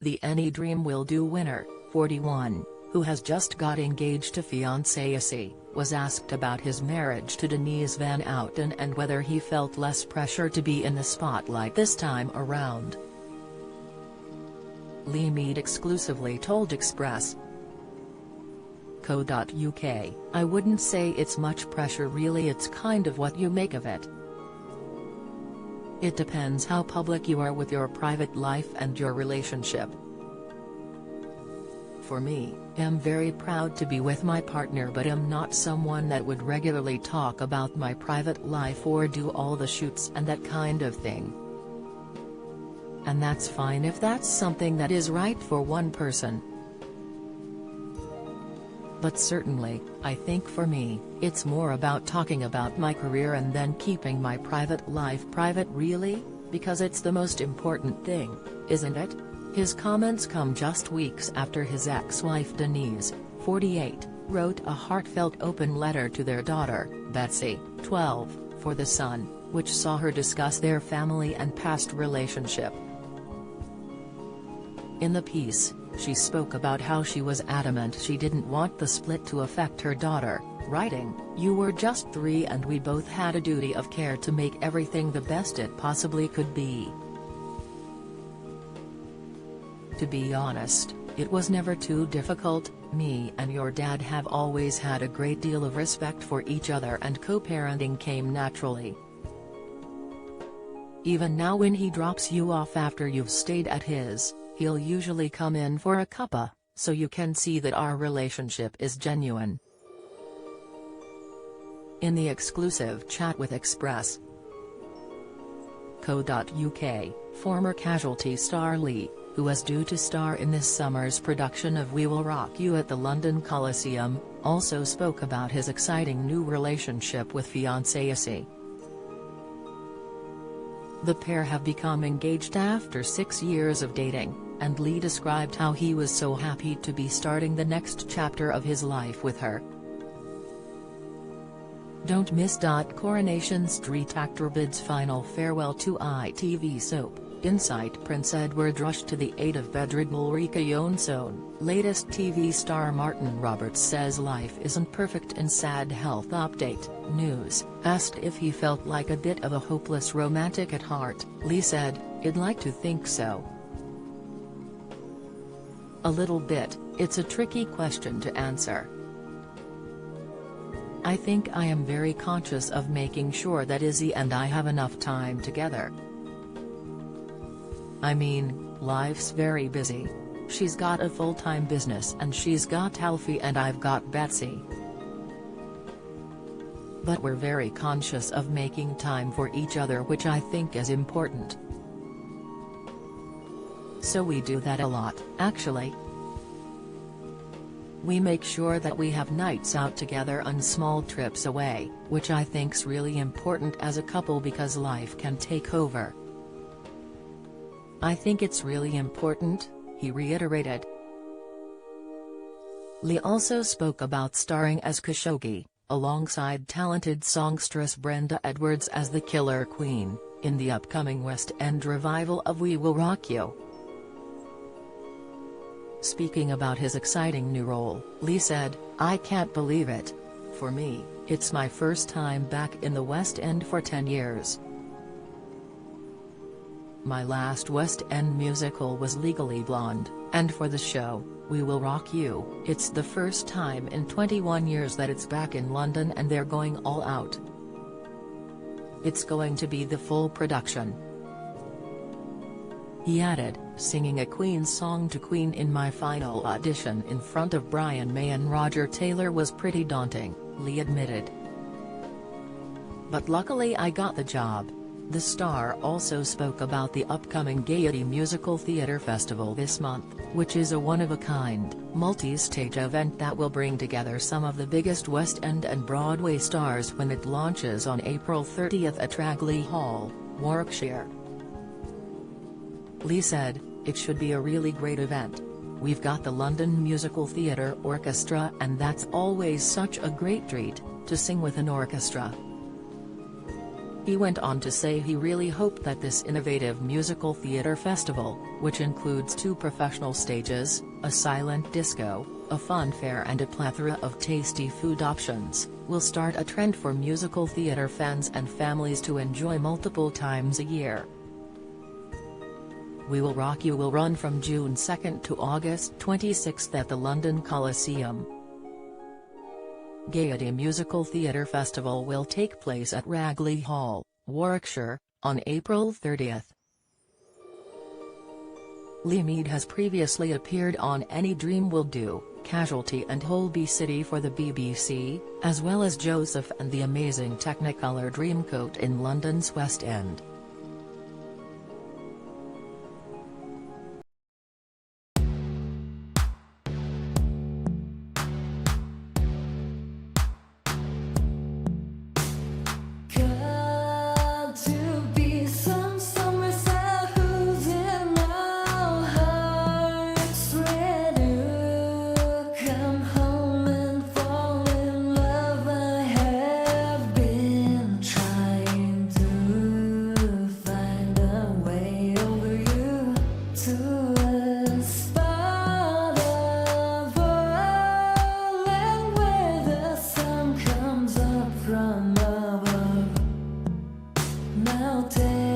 The Any Dream Will Do winner, 41, who has just got engaged to fiancée Issy, was asked about his marriage to Denise Van Outen and whether he felt less pressure to be in the spotlight this time around. Mead exclusively told Express. Co.uk, "I wouldn't say it's much pressure really, it's kind of what you make of it. It depends how public you are with your private life and your relationship. For me, I'm very proud to be with my partner, but I'm not someone that would regularly talk about my private life or do all the shoots and that kind of thing. And that's fine if that's something that is right for one person. But certainly, I think for me, it's more about talking about my career and then keeping my private life private really, because it's the most important thing, isn't it?" His comments come just weeks after his ex-wife Denise, 48, wrote a heartfelt open letter to their daughter, Betsy, 12, for The Sun, which saw her discuss their family and past relationship. In the piece, she spoke about how she was adamant she didn't want the split to affect her daughter, writing, "You were just 3 and we both had a duty of care to make everything the best it possibly could be. To be honest, it was never too difficult. Me and your dad have always had a great deal of respect for each other and co-parenting came naturally. Even now when he drops you off after you've stayed at his, he'll usually come in for a cuppa, so you can see that our relationship is genuine." In the exclusive chat with Express. Co.uk, former Casualty star Lee, who is due to star in this summer's production of We Will Rock You at the London Coliseum, also spoke about his exciting new relationship with fiancée Issy. The pair have become engaged after 6 years of dating, and Lee described how he was so happy to be starting the next chapter of his life with her. Don't miss. Coronation Street actor bids final farewell to ITV soap. Insight. Prince Edward rushed to the aid of bedridden Ulrika Jonsson. Latest TV star Martin Roberts says life isn't perfect in sad health update. News. Asked if he felt like a bit of a hopeless romantic at heart, Lee said, "I'd like to think so. A little bit. It's a tricky question to answer. I think I am very conscious of making sure that Izzy and I have enough time together. I mean, life's very busy. She's got a full-time business and she's got Alfie and I've got Betsy. But we're very conscious of making time for each other, which I think is important. So we do that a lot, actually. We make sure that we have nights out together and small trips away, which I think's really important as a couple because life can take over. I think it's really important," he reiterated. Lee also spoke about starring as Khashoggi, alongside talented songstress Brenda Edwards as the Killer Queen, in the upcoming West End revival of We Will Rock You. Speaking about his exciting new role, Lee said, "I can't believe it. For me, it's my first time back in the West End for 10 years. My last West End musical was Legally Blonde, and for the show, We Will Rock You, it's the first time in 21 years that it's back in London and they're going all out. It's going to be the full production." He added, "Singing a Queen song to Queen in my final audition in front of Brian May and Roger Taylor was pretty daunting," Lee admitted. "But luckily I got the job." The star also spoke about the upcoming Gaiety Musical Theatre Festival this month, which is a one-of-a-kind, multi-stage event that will bring together some of the biggest West End and Broadway stars when it launches on April 30th at Ragley Hall, Warwickshire. Lee said, "It should be a really great event. We've got the London Musical Theatre Orchestra and that's always such a great treat, to sing with an orchestra. He went on to say he really hoped that this innovative musical theatre festival, which includes 2 professional stages, a silent disco, a fun fair and a plethora of tasty food options, will start a trend for musical theatre fans and families to enjoy multiple times a year. We Will Rock You will run from June 2 to August 26 at the London Coliseum. Gaiety Musical Theatre Festival will take place at Ragley Hall, Warwickshire, on April 30. Mead has previously appeared on Any Dream Will Do, Casualty and Holby City for the BBC, as well as Joseph and the Amazing Technicolor Dreamcoat in London's West End. Now take